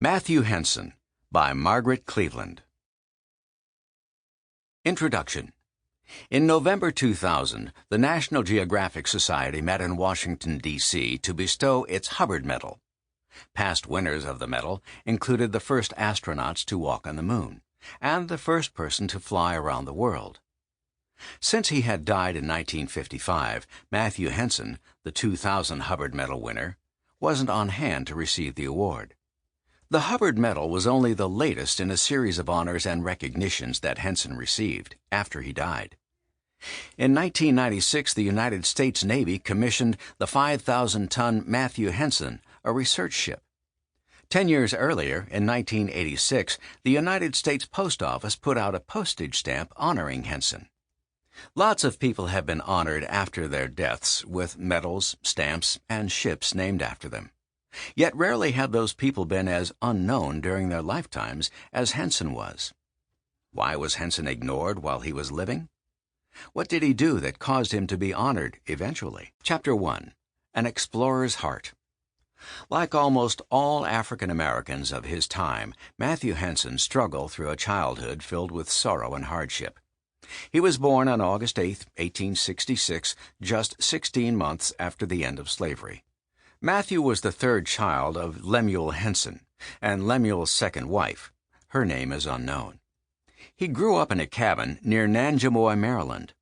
Matthew Henson by Margaret Cleveland. Introduction. In November 2000, the National Geographic Society met in Washington, D.C. to bestow its Hubbard Medal. Past winners of the medal included the first astronauts to walk on the moon and the first person to fly around the world. Since he had died in 1955, Matthew Henson, the 2000 Hubbard Medal winner, wasn't on hand to receive the award. The Hubbard Medal was only the latest in a series of honors and recognitions that Henson received after he died. In 1996, the United States Navy commissioned the 5,000-ton Matthew Henson, a research ship. 10 years earlier, in 1986, the United States Post Office put out a postage stamp honoring Henson. Lots of people have been honored after their deaths with medals, stamps, and ships named after them. Yet rarely have those people been as unknown during their lifetimes as Henson was. Why was Henson ignored while he was living? What did he do that caused him to be honored eventually? Chapter 1. An Explorer's Heart. Like almost all African Americans of his time, Matthew Henson struggled through a childhood filled with sorrow and hardship. He was born on August 8, 1866, just 16 months after the end of slavery. Matthew was the third child of Lemuel Henson and Lemuel's second wife. Her name is unknown. He grew up in a cabin near Nanjemoy, Maryland.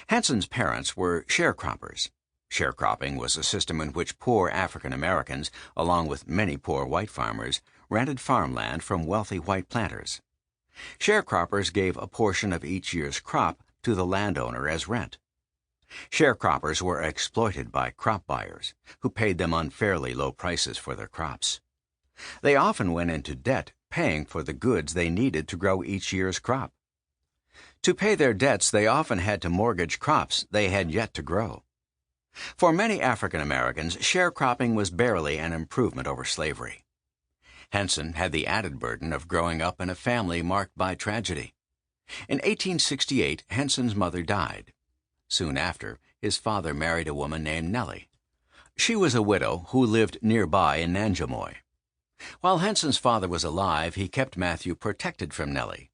Henson's parents were sharecroppers. Sharecropping was a system in which poor African Americans, along with many poor white farmers, rented farmland from wealthy white planters. Sharecroppers gave a portion of each year's crop to the landowner as rent. Sharecroppers were exploited by crop buyers, who paid them unfairly low prices for their crops. They often went into debt paying for the goods they needed to grow each year's crop. To pay their debts, they often had to mortgage crops they had yet to grow. For many African Americans, sharecropping was barely an improvement over slavery. Henson had the added burden of growing up in a family marked by tragedy. In 1868, Henson's mother died. Soon after, his father married a woman named Nellie. She was a widow who lived nearby in Nanjemoy. While Henson's father was alive, he kept Matthew protected from Nellie.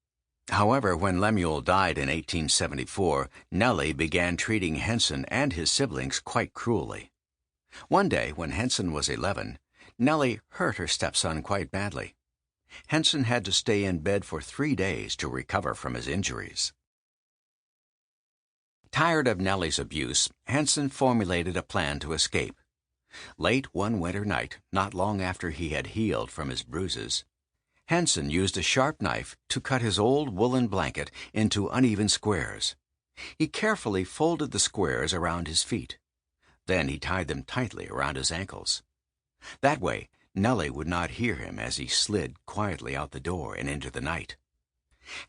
However, when Lemuel died in 1874, Nellie began treating Henson and his siblings quite cruelly. One day, when Henson was 11, Nellie hurt her stepson quite badly. Henson had to stay in bed for 3 days to recover from his injuries. Tired of Nellie's abuse, Henson formulated a plan to escape. Late one winter night, not long after he had healed from his bruises, Henson used a sharp knife to cut his old woolen blanket into uneven squares. He carefully folded the squares around his feet. Then he tied them tightly around his ankles. That way, Nellie would not hear him as he slid quietly out the door and into the night.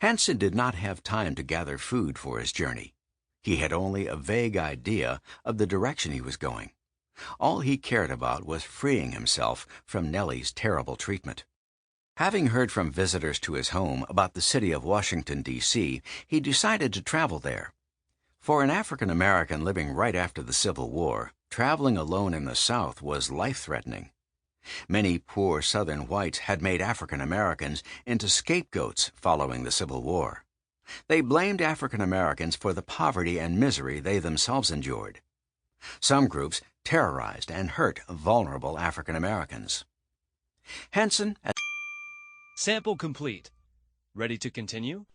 Henson did not have time to gather food for his journey. He had only a vague idea of the direction he was going. All he cared about was freeing himself from Nellie's terrible treatment. Having heard from visitors to his home about the city of Washington, D.C., he decided to travel there. For an African American living right after the Civil War, traveling alone in the South was life-threatening. Many poor Southern whites had made African Americans into scapegoats following the Civil War. They blamed African Americans for the poverty and misery they themselves endured. Some groups terrorized and hurt vulnerable African Americans. Henson. Sample complete. Ready to continue?